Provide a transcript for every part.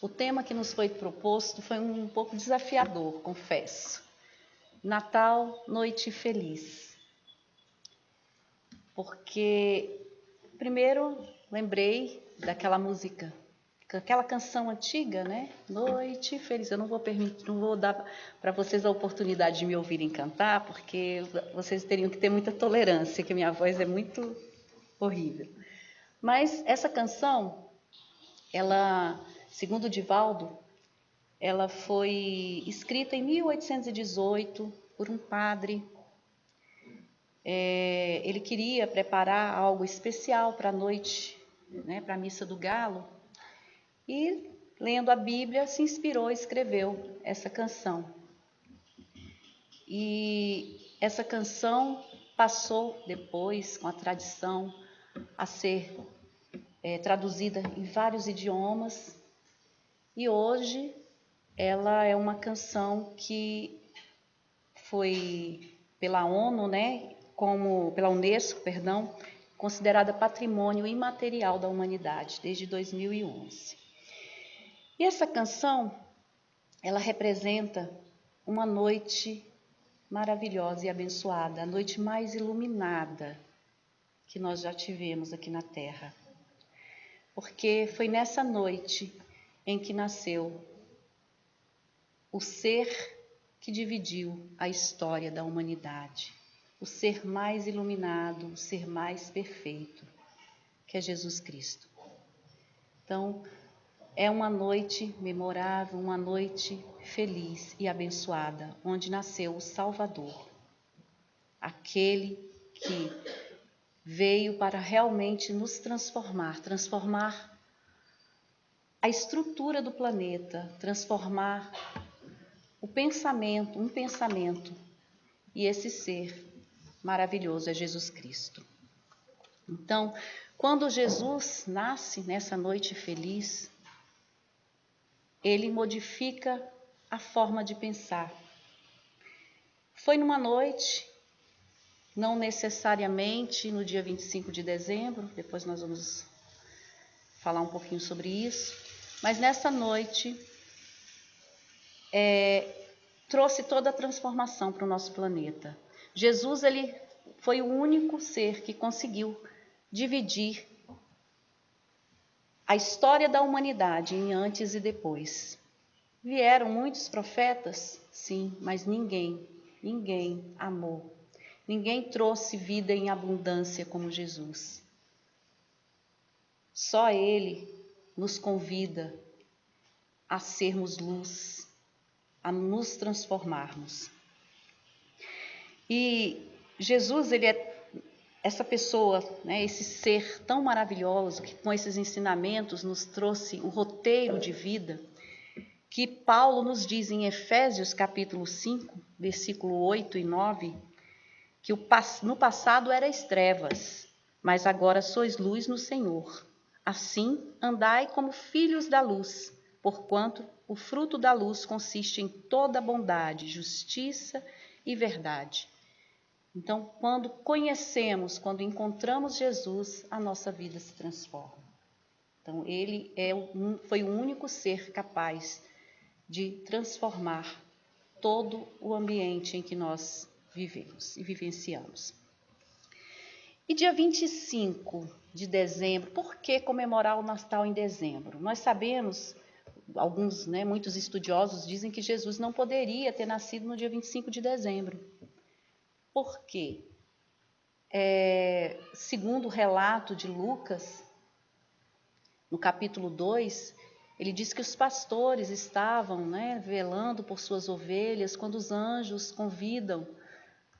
O tema que nos foi proposto foi um pouco desafiador, confesso. Natal, noite feliz. Porque, primeiro, lembrei daquela música, aquela canção antiga, né? Noite feliz. Eu não vou dar para vocês a oportunidade de me ouvirem cantar, porque vocês teriam que ter muita tolerância, que minha voz é muito horrível. Mas essa canção, ela, segundo o Divaldo, ela foi escrita em 1818 por um padre. Ele queria preparar algo especial para a noite, né, para a missa do galo, e, lendo a Bíblia, se inspirou e escreveu essa canção. E essa canção passou depois, com a tradição, a ser traduzida em vários idiomas, e hoje ela é uma canção que foi pela ONU, né, pela Unesco, perdão, considerada patrimônio imaterial da humanidade desde 2011. E essa canção, ela representa uma noite maravilhosa e abençoada, a noite mais iluminada que nós já tivemos aqui na Terra. Porque foi nessa noite em que nasceu o ser que dividiu a história da humanidade, o ser mais iluminado, o ser mais perfeito, que é Jesus Cristo. Então, é uma noite memorável, uma noite feliz e abençoada, onde nasceu o Salvador, aquele que veio para realmente nos transformar a estrutura do planeta, transformar um pensamento, e esse ser maravilhoso é Jesus Cristo. Então, quando Jesus nasce nessa noite feliz, ele modifica a forma de pensar. Foi numa noite, não necessariamente no dia 25 de dezembro, depois nós vamos falar um pouquinho sobre isso, mas nessa noite trouxe toda a transformação para o nosso planeta. Jesus, ele foi o único ser que conseguiu dividir a história da humanidade em antes e depois. Vieram muitos profetas, sim, mas ninguém amou. Ninguém trouxe vida em abundância como Jesus. Só Ele nos convida a sermos luz, a nos transformarmos. E Jesus, ele é essa pessoa, né, esse ser tão maravilhoso, que com esses ensinamentos nos trouxe o roteiro de vida, que Paulo nos diz em Efésios capítulo 5, versículo 8 e 9, que no passado erais trevas, mas agora sois luz no Senhor. Assim, andai como filhos da luz, porquanto o fruto da luz consiste em toda bondade, justiça e verdade. Então, quando quando encontramos Jesus, a nossa vida se transforma. Então, ele foi o único ser capaz de transformar todo o ambiente em que nós vivemos e vivenciamos. E dia 25 de dezembro, por que comemorar o Natal em dezembro? Nós sabemos, muitos estudiosos dizem que Jesus não poderia ter nascido no dia 25 de dezembro. Por quê? Segundo o relato de Lucas, no capítulo 2, ele diz que os pastores estavam, velando por suas ovelhas quando os anjos convidam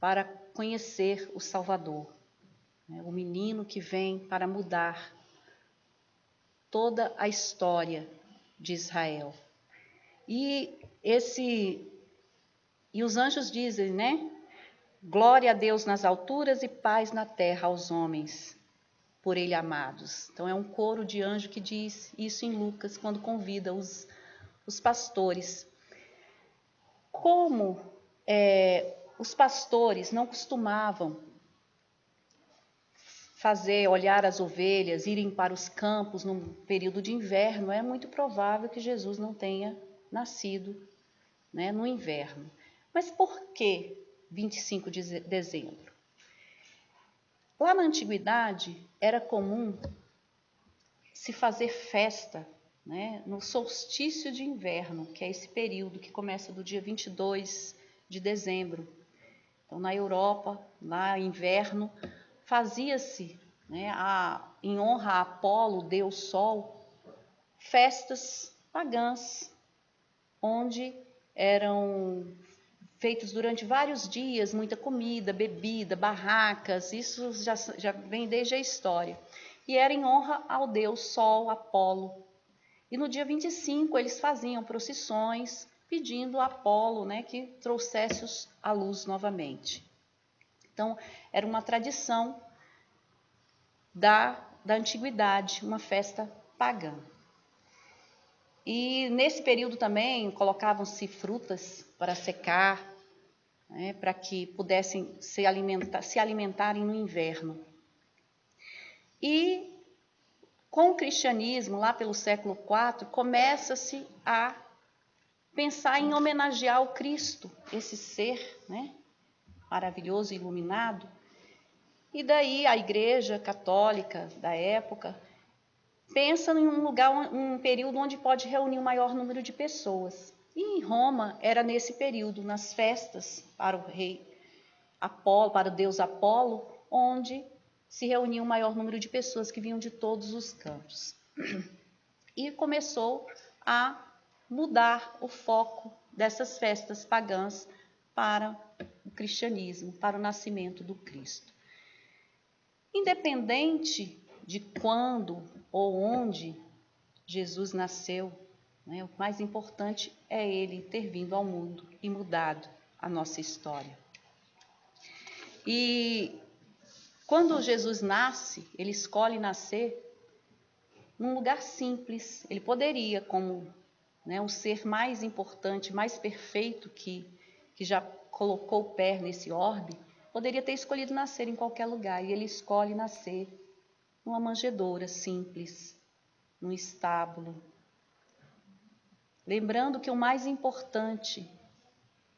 para conhecer o Salvador, o menino que vem para mudar toda a história de Israel. E os anjos dizem, glória a Deus nas alturas e paz na terra aos homens por ele amados. Então é um coro de anjo que diz isso em Lucas, quando convida os pastores. Como os pastores não costumavam olhar as ovelhas, irem para os campos no período de inverno, é muito provável que Jesus não tenha nascido, né, no inverno. Mas por que 25 de dezembro? Lá na antiguidade era comum se fazer festa, né, no solstício de inverno, que é esse período que começa do dia 22 de dezembro. Então, na Europa, lá inverno, fazia-se, né, em honra a Apolo, deus Sol, festas pagãs, onde eram feitos durante vários dias, muita comida, bebida, barracas, isso já vem desde a história. E era em honra ao deus Sol, Apolo. E no dia 25 eles faziam procissões pedindo a Apolo, né, que trouxesse a luz novamente. Então, era uma tradição da antiguidade, uma festa pagã. E nesse período também colocavam-se frutas para secar, né, para que pudessem se alimentarem no inverno. E com o cristianismo, lá pelo século IV, começa-se a pensar em homenagear o Cristo, esse ser, né, maravilhoso e iluminado. E daí a Igreja Católica da época pensa em um lugar, um período onde pode reunir o maior número de pessoas. E em Roma era nesse período, nas festas para o rei Apolo, para o deus Apolo, onde se reunia o maior número de pessoas que vinham de todos os cantos. E começou a mudar o foco dessas festas pagãs para o cristianismo, para o nascimento do Cristo. Independente de quando ou onde Jesus nasceu, né, o mais importante é ele ter vindo ao mundo e mudado a nossa história. E quando Jesus nasce, ele escolhe nascer num lugar simples. Ele poderia, como, né, o ser mais importante, mais perfeito que já colocou o pé nesse orbe, poderia ter escolhido nascer em qualquer lugar. E ele escolhe nascer numa manjedoura simples, num estábulo. Lembrando que o mais importante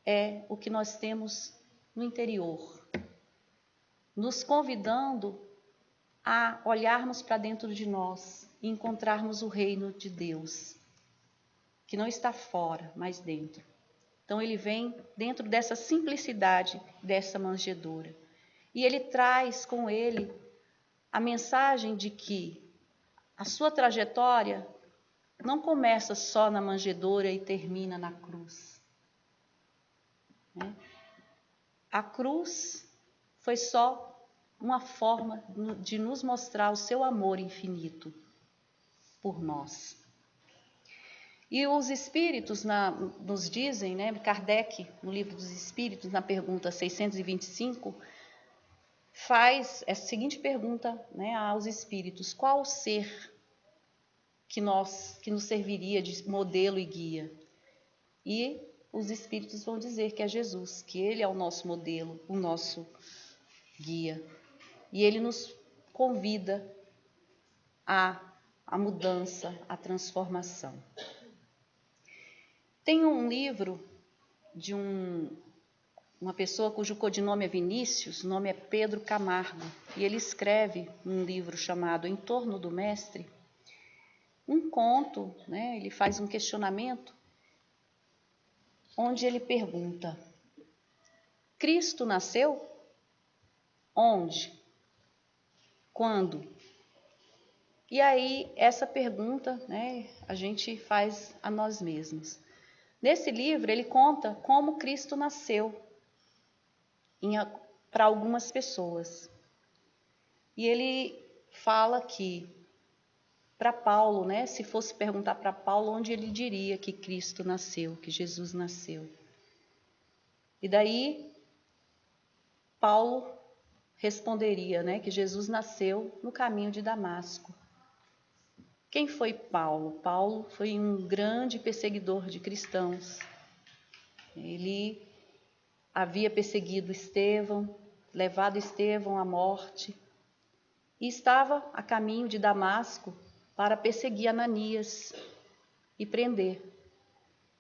é o que nós temos no interior, nos convidando a olharmos para dentro de nós e encontrarmos o reino de Deus, que não está fora, mas dentro. Então ele vem dentro dessa simplicidade, dessa manjedoura. E ele traz com ele a mensagem de que a sua trajetória não começa só na manjedoura e termina na cruz. A cruz foi só uma forma de nos mostrar o seu amor infinito por nós. E os Espíritos nos dizem, né, Kardec, no Livro dos Espíritos, na pergunta 625, faz essa seguinte pergunta, né, aos Espíritos: qual o ser que nos serviria de modelo e guia? E os Espíritos vão dizer que é Jesus, que Ele é o nosso modelo, o nosso guia. E Ele nos convida à mudança, à transformação. Tem um livro de uma pessoa cujo codinome é Vinícius, o nome é Pedro Camargo, e ele escreve um livro chamado Em Torno do Mestre, um conto, né, ele faz um questionamento, onde ele pergunta: Cristo nasceu? Onde? Quando? E aí, essa pergunta, né, a gente faz a nós mesmos. Nesse livro, ele conta como Cristo nasceu para algumas pessoas. E ele fala que, para Paulo, né, se fosse perguntar para Paulo, onde ele diria que Cristo nasceu, que Jesus nasceu. E daí, Paulo responderia, né, que Jesus nasceu no caminho de Damasco. Quem foi Paulo? Paulo foi um grande perseguidor de cristãos. Ele havia perseguido Estevão, levado Estevão à morte. e estava a caminho de Damasco para perseguir Ananias e prender.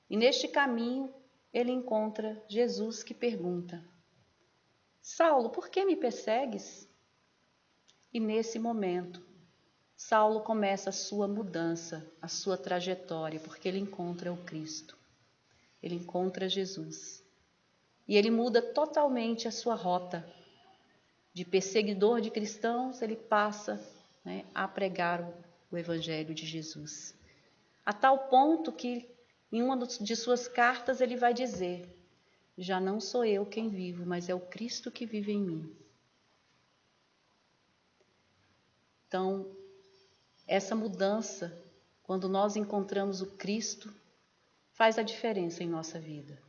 E neste caminho ele encontra Jesus, que pergunta: Saulo, por que me persegues? E nesse momento, Saulo começa a sua mudança, a sua trajetória, porque ele encontra o Cristo, ele encontra Jesus. E ele muda totalmente a sua rota. De perseguidor de cristãos, ele passa, a pregar o Evangelho de Jesus. A tal ponto que, em uma de suas cartas, ele vai dizer: já não sou eu quem vivo, mas é o Cristo que vive em mim. Então, essa mudança, quando nós encontramos o Cristo, faz a diferença em nossa vida.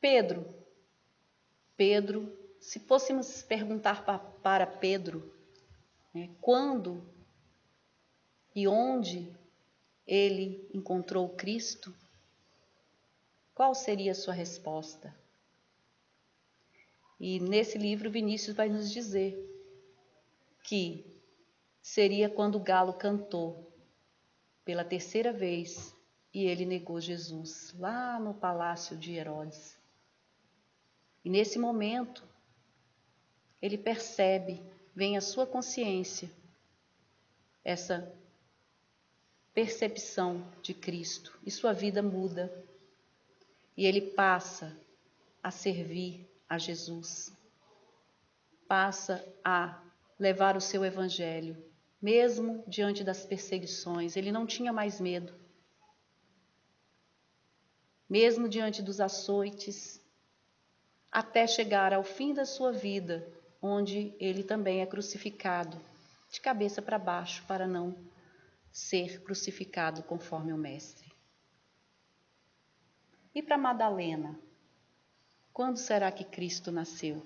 Pedro, se fôssemos perguntar para Pedro, quando e onde ele encontrou o Cristo, qual seria a sua resposta? E nesse livro Vinícius vai nos dizer que seria quando o galo cantou pela terceira vez e ele negou Jesus lá no palácio de Herodes. E nesse momento ele percebe, vem à sua consciência essa percepção de Cristo e sua vida muda. E ele passa a servir a Jesus, passa a levar o seu evangelho, mesmo diante das perseguições. Ele não tinha mais medo. Mesmo diante dos açoites, até chegar ao fim da sua vida, onde ele também é crucificado, de cabeça para baixo, para não ser crucificado conforme o Mestre. E para Madalena, quando será que Cristo nasceu?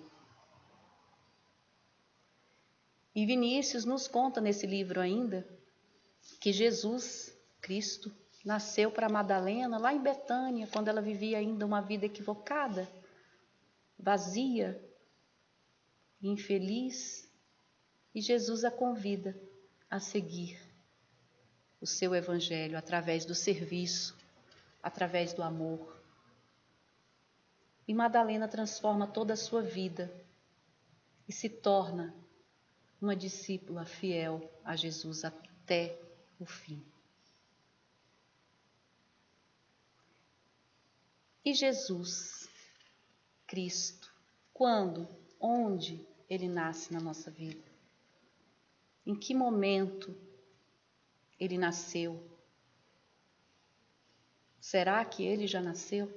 E Vinícius nos conta nesse livro ainda que Jesus, Cristo, nasceu para Madalena lá em Betânia, quando ela vivia ainda uma vida equivocada, vazia, infeliz, e Jesus a convida a seguir o seu evangelho através do serviço, através do amor. E Madalena transforma toda a sua vida e se torna uma discípula fiel a Jesus até o fim. E Jesus, Cristo, quando, onde ele nasce na nossa vida? Em que momento ele nasceu? Será que ele já nasceu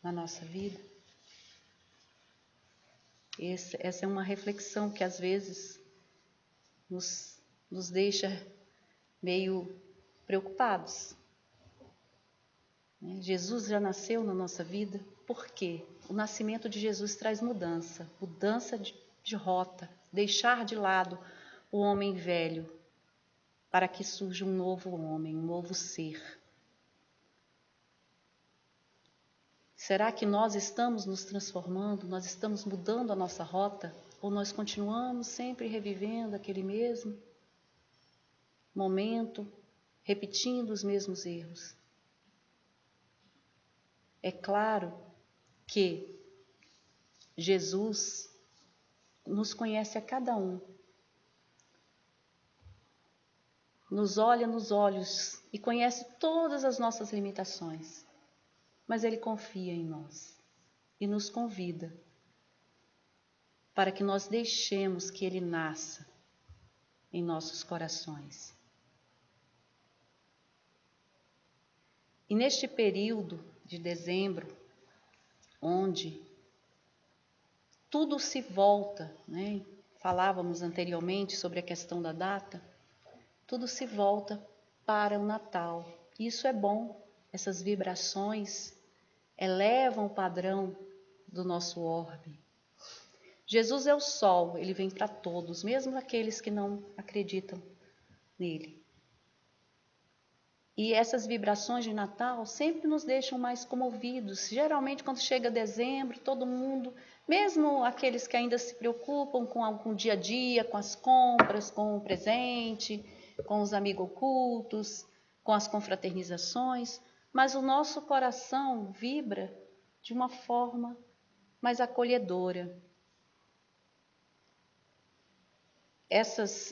na nossa vida? Essa é uma reflexão que às vezes nos deixa meio preocupados. Jesus já nasceu na nossa vida? Por quê? O nascimento de Jesus traz mudança de rota, deixar de lado o homem velho, para que surja um novo homem, um novo ser. Será que nós estamos nos transformando, nós estamos mudando a nossa rota? Ou nós continuamos sempre revivendo aquele mesmo momento, repetindo os mesmos erros? É claro que Jesus nos conhece a cada um, nos olha nos olhos e conhece todas as nossas limitações, mas Ele confia em nós e nos convida para que nós deixemos que Ele nasça em nossos corações. E neste período de dezembro, onde tudo se volta, falávamos anteriormente sobre a questão da data, tudo se volta para o Natal. Isso é bom, essas vibrações elevam o padrão do nosso orbe. Jesus é o sol, ele vem para todos, mesmo aqueles que não acreditam nele. E essas vibrações de Natal sempre nos deixam mais comovidos. Geralmente, quando chega dezembro, todo mundo Mesmo aqueles que ainda se preocupam com o dia a dia, com as compras, com o presente, com os amigos ocultos, com as confraternizações, mas o nosso coração vibra de uma forma mais acolhedora.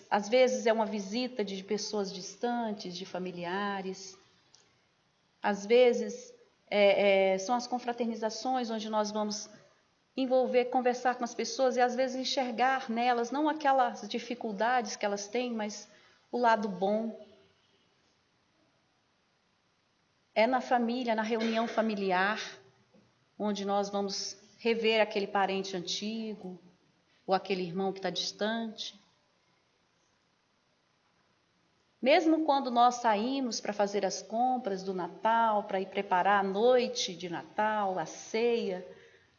Às vezes, é uma visita de pessoas distantes, de familiares. Às vezes, são as confraternizações onde nós vamos envolver, conversar com as pessoas e às vezes enxergar nelas não aquelas dificuldades que elas têm, mas o lado bom. É na família, na reunião familiar, onde nós vamos rever aquele parente antigo ou aquele irmão que está distante. Mesmo quando nós saímos para fazer as compras do Natal, para ir preparar a noite de Natal, a ceia,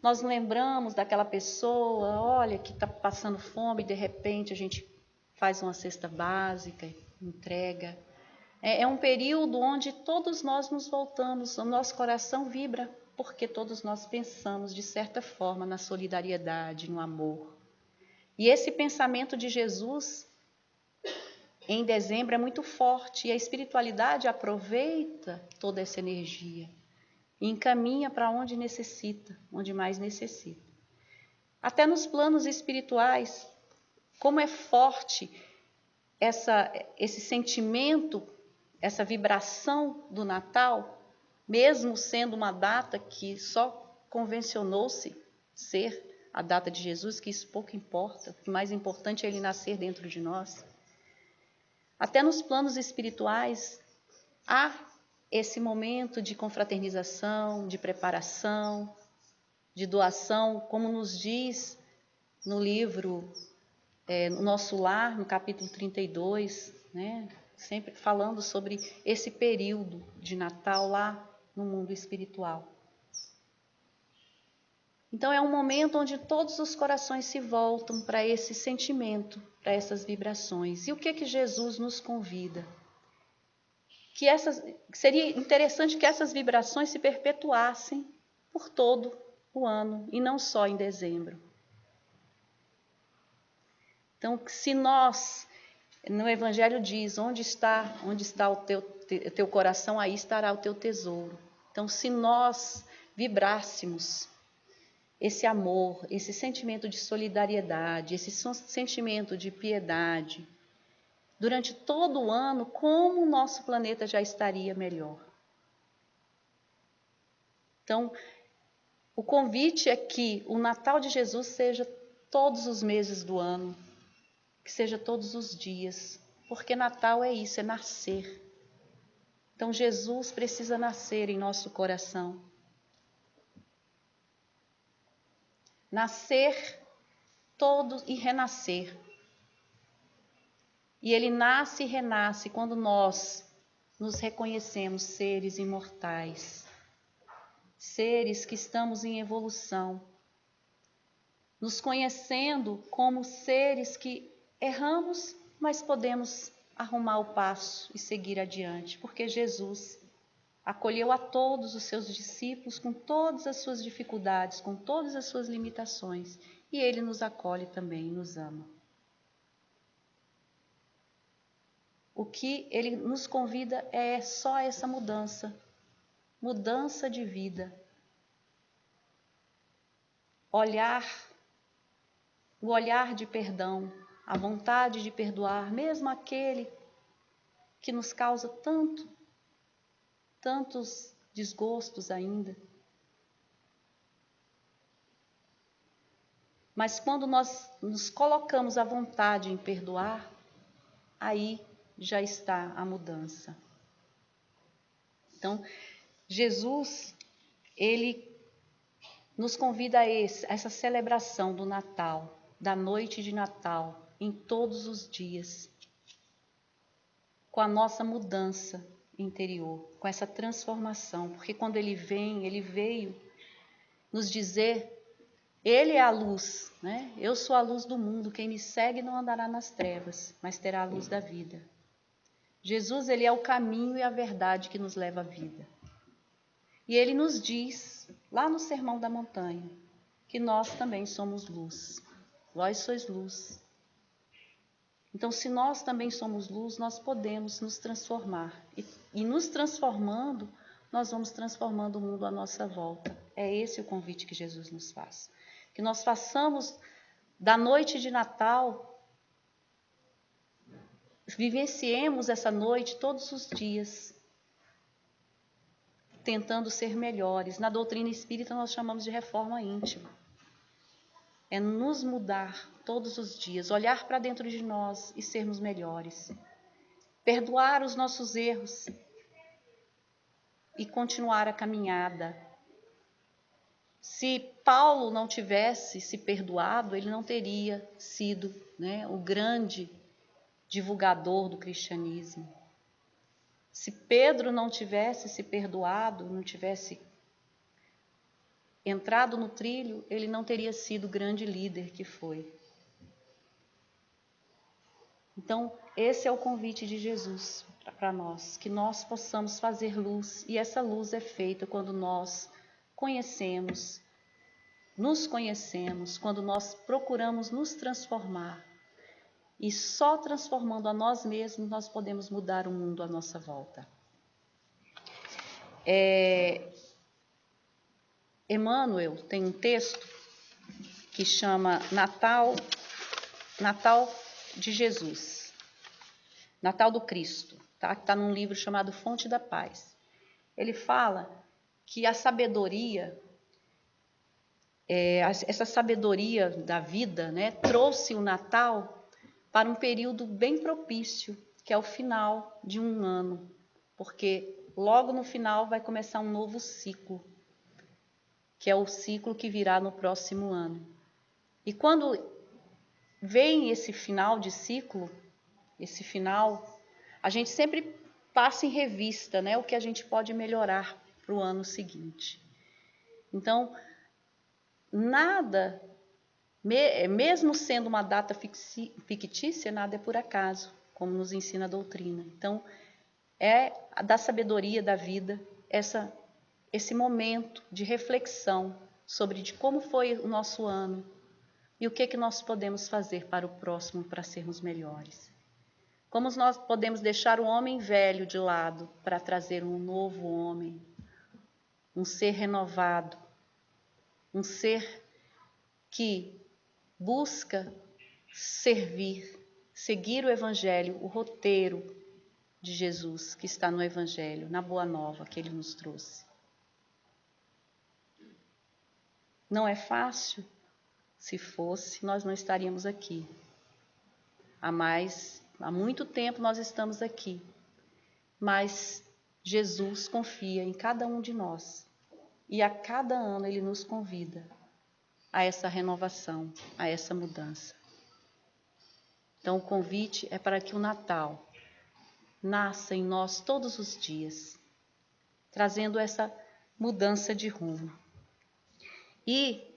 nós lembramos daquela pessoa, olha, que está passando fome, e de repente a gente faz uma cesta básica, entrega. É um período onde todos nós nos voltamos, o nosso coração vibra, porque todos nós pensamos, de certa forma, na solidariedade, no amor. E esse pensamento de Jesus, em dezembro, é muito forte, e a espiritualidade aproveita toda essa energia e encaminha para onde necessita, onde mais necessita. Até nos planos espirituais, como é forte esse sentimento, essa vibração do Natal, mesmo sendo uma data que só convencionou-se ser a data de Jesus, que isso pouco importa, o mais importante é ele nascer dentro de nós. Até nos planos espirituais, há esse momento de confraternização, de preparação, de doação, como nos diz no livro No Nosso Lar, no capítulo 32, né? Sempre falando sobre esse período de Natal lá no mundo espiritual. Então é um momento onde todos os corações se voltam para esse sentimento, para essas vibrações. E o que Jesus nos convida? Seria interessante que essas vibrações se perpetuassem por todo o ano e não só em dezembro. Então, se nós, no Evangelho diz, onde está o teu coração, aí estará o teu tesouro. Então, se nós vibrássemos esse amor, esse sentimento de solidariedade, esse sentimento de piedade, durante todo o ano, como o nosso planeta já estaria melhor. Então, o convite é que o Natal de Jesus seja todos os meses do ano, que seja todos os dias, porque Natal é isso, é nascer. Então, Jesus precisa nascer em nosso coração. Nascer todo e renascer. E ele nasce e renasce quando nós nos reconhecemos seres imortais, seres que estamos em evolução, nos conhecendo como seres que erramos, mas podemos arrumar o passo e seguir adiante, porque Jesus acolheu a todos os seus discípulos com todas as suas dificuldades, com todas as suas limitações, e ele nos acolhe também, nos ama. O que ele nos convida é só essa mudança de vida. O olhar de perdão, a vontade de perdoar, mesmo aquele que nos causa tantos desgostos ainda. Mas quando nós nos colocamos à vontade em perdoar, aí já está a mudança. Então, Jesus, ele nos convida a essa celebração do Natal, da noite de Natal, em todos os dias, com a nossa mudança interior, com essa transformação, porque quando ele vem, ele veio nos dizer, ele é a luz, né? Eu sou a luz do mundo, quem me segue não andará nas trevas, mas terá a luz da vida. Jesus, ele é o caminho e a verdade que nos leva à vida. E ele nos diz, lá no Sermão da Montanha, que nós também somos luz. Vós sois luz. Então, se nós também somos luz, nós podemos nos transformar. E nos transformando, nós vamos transformando o mundo à nossa volta. É esse o convite que Jesus nos faz. Que nós façamos da noite de Natal, vivenciemos essa noite todos os dias, tentando ser melhores. Na doutrina espírita nós chamamos de reforma íntima. É nos mudar todos os dias, olhar para dentro de nós e sermos melhores. Perdoar os nossos erros e continuar a caminhada. Se Paulo não tivesse se perdoado, ele não teria sido, o grande divulgador do cristianismo. Se Pedro não tivesse se perdoado, não tivesse entrado no trilho, ele não teria sido o grande líder que foi. Então, esse é o convite de Jesus para nós, que nós possamos fazer luz, e essa luz é feita quando nós nos conhecemos, quando nós procuramos nos transformar. E só transformando a nós mesmos, nós podemos mudar o mundo à nossa volta. Emmanuel tem um texto que chama Natal de Jesus, Natal do Cristo, tá? Que está num livro chamado Fonte da Paz. Ele fala que a sabedoria, essa sabedoria da vida, trouxe o Natal para um período bem propício, que é o final de um ano, porque logo no final vai começar um novo ciclo, que é o ciclo que virá no próximo ano. E quando vem esse final de ciclo, a gente sempre passa em revista, o que a gente pode melhorar para o ano seguinte. Então, nada, mesmo sendo uma data fictícia, nada é por acaso, como nos ensina a doutrina. Então, é da sabedoria da vida esse momento de reflexão sobre de como foi o nosso ano e o que nós podemos fazer para o próximo para sermos melhores. Como nós podemos deixar o homem velho de lado para trazer um novo homem, um ser renovado, um ser que busca servir, seguir o Evangelho, o roteiro de Jesus que está no Evangelho, na Boa Nova que ele nos trouxe. Não é fácil? Se fosse, nós não estaríamos aqui. Há muito tempo nós estamos aqui, mas Jesus confia em cada um de nós e a cada ano ele nos convida a essa renovação, a essa mudança. Então o convite é para que o Natal nasça em nós todos os dias, trazendo essa mudança de rumo. E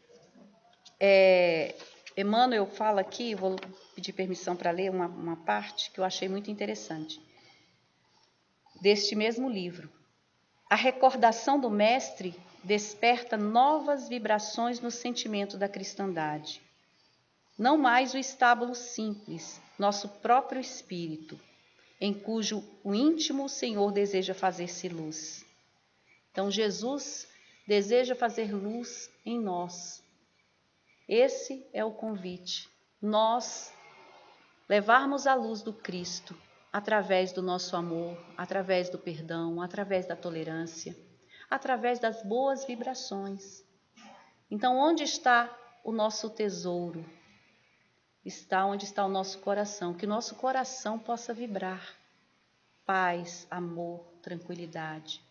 Emmanuel fala aqui, vou pedir permissão para ler uma parte que eu achei muito interessante, deste mesmo livro. A recordação do Mestre desperta novas vibrações no sentimento da cristandade. Não mais o estábulo simples, nosso próprio espírito, em cujo o íntimo Senhor deseja fazer-se luz. Então, Jesus deseja fazer luz em nós. Esse é o convite. Nós levarmos a luz do Cristo através do nosso amor, através do perdão, através da tolerância, através das boas vibrações. Então, onde está o nosso tesouro? Está onde está o nosso coração. Que o nosso coração possa vibrar paz, amor, tranquilidade.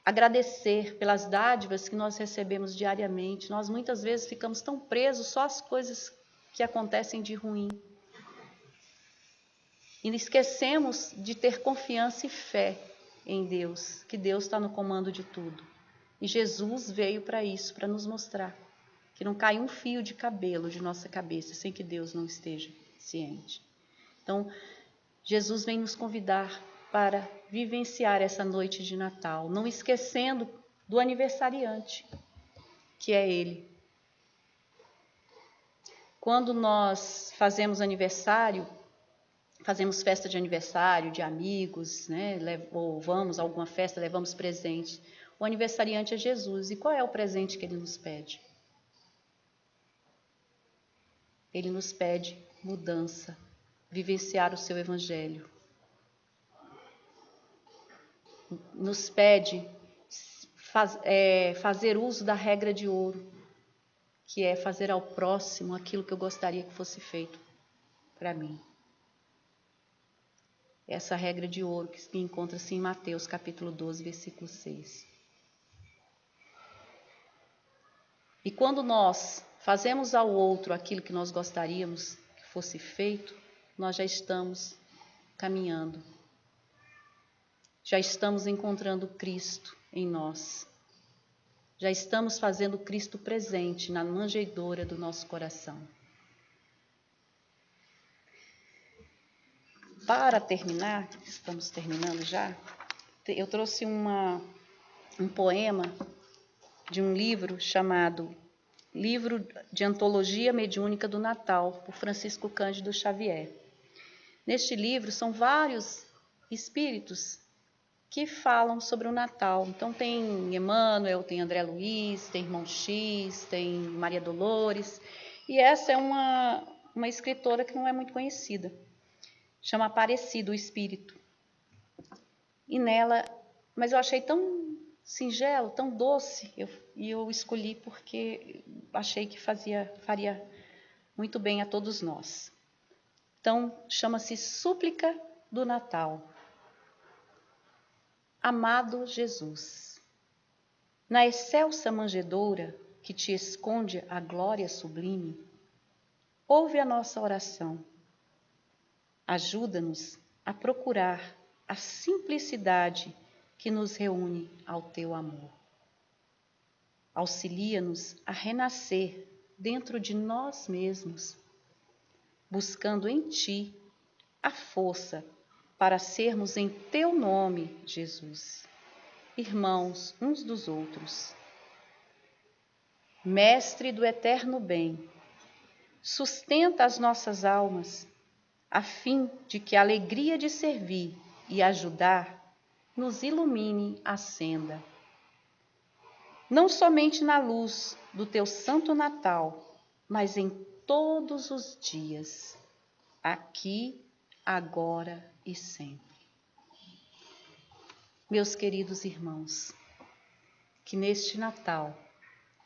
Agradecer pelas dádivas que nós recebemos diariamente. Nós muitas vezes ficamos tão presos só às coisas que acontecem de ruim. E esquecemos de ter confiança e fé em Deus, que Deus está no comando de tudo. E Jesus veio para isso, para nos mostrar que não cai um fio de cabelo de nossa cabeça sem que Deus não esteja ciente. Então, Jesus vem nos convidar para vivenciar essa noite de Natal, não esquecendo do aniversariante, que é Ele. Quando nós fazemos aniversário, fazemos festa de aniversário, de amigos, né? Ou vamos a alguma festa, levamos presente. O aniversariante é Jesus. E qual é o presente que Ele nos pede? Ele nos pede mudança, vivenciar o seu evangelho. Nos pede fazer uso da regra de ouro, que é fazer ao próximo aquilo que eu gostaria que fosse feito para mim. Essa regra de ouro que encontra-se em Mateus capítulo 12, versículo 6. E quando nós fazemos ao outro aquilo que nós gostaríamos que fosse feito, nós já estamos caminhando. Já estamos encontrando Cristo em nós. Já estamos fazendo Cristo presente na manjedoura do nosso coração. Para terminar, estamos terminando já, eu trouxe um poema de um livro chamado Livro de Antologia Mediúnica do Natal, por Francisco Cândido Xavier. Neste livro são vários espíritos que falam sobre o Natal. Então tem Emmanuel, tem André Luiz, tem Irmão X, tem Maria Dolores. E essa é uma escritora que não é muito conhecida. Chama Aparecido o Espírito. E nela, mas eu achei tão singelo, tão doce, e eu escolhi porque achei que faria muito bem a todos nós. Então, chama-se Súplica do Natal. Amado Jesus, na excelsa manjedoura que te esconde a glória sublime, ouve a nossa oração. Ajuda-nos a procurar a simplicidade que nos reúne ao teu amor. Auxilia-nos a renascer dentro de nós mesmos, buscando em ti a força para sermos em teu nome, Jesus, irmãos uns dos outros. Mestre do eterno bem, sustenta as nossas almas, a fim de que a alegria de servir e ajudar nos ilumine a senda. Não somente na luz do teu santo Natal, mas em todos os dias, aqui, agora e sempre. Meus queridos irmãos, que neste Natal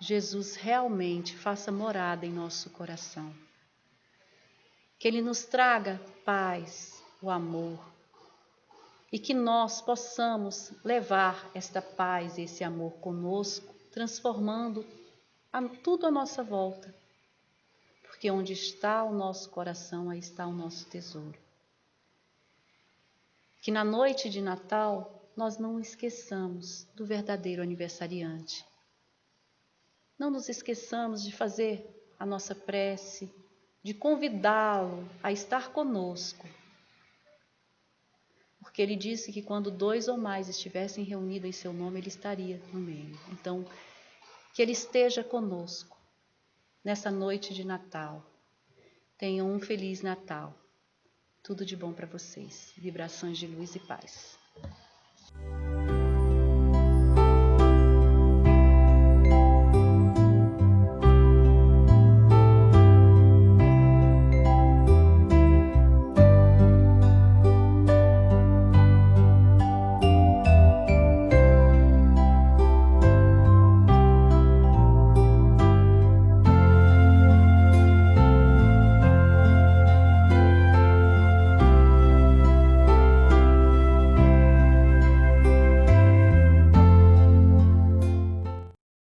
Jesus realmente faça morada em nosso coração. Que Ele nos traga paz, o amor, e que nós possamos levar esta paz e esse amor conosco, transformando tudo à nossa volta. Porque onde está o nosso coração, aí está o nosso tesouro. Que na noite de Natal nós não esqueçamos do verdadeiro aniversariante. Não nos esqueçamos de fazer a nossa prece, de convidá-lo a estar conosco. Porque ele disse que quando 2 ou mais estivessem reunidos em seu nome, ele estaria no meio. Então, que ele esteja conosco nessa noite de Natal. Tenham um feliz Natal. Tudo de bom para vocês. Vibrações de luz e paz.